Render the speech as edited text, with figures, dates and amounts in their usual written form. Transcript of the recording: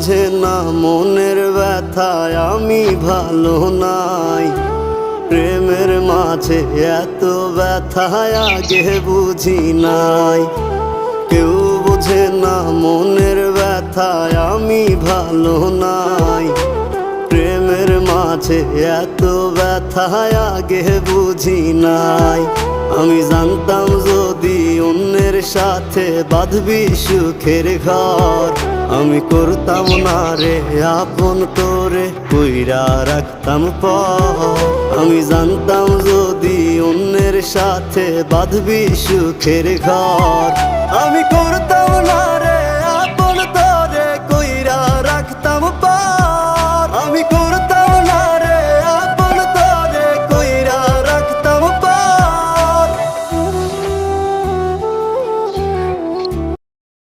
বোঝে না মনের ব্যথায় আমি ভালো নাই। প্রেমের মাঝে এত ব্যথায় আগে বুঝি নাই। কেউ বোঝে না মনের ব্যথায় আমি ভালো নাই। প্রেমের মাঝে এত ব্যথায় আগে বুঝি নাই। আমি জানতাম যদি অন্যের সাথে বাঁধবি সুখের ঘর, আমি করতাম না রে আপন তোরে কইরা রাখতাম পর। আমি জানতাম যদি অন্যের সাথে বাঁধবি সুখের ঘর, আমি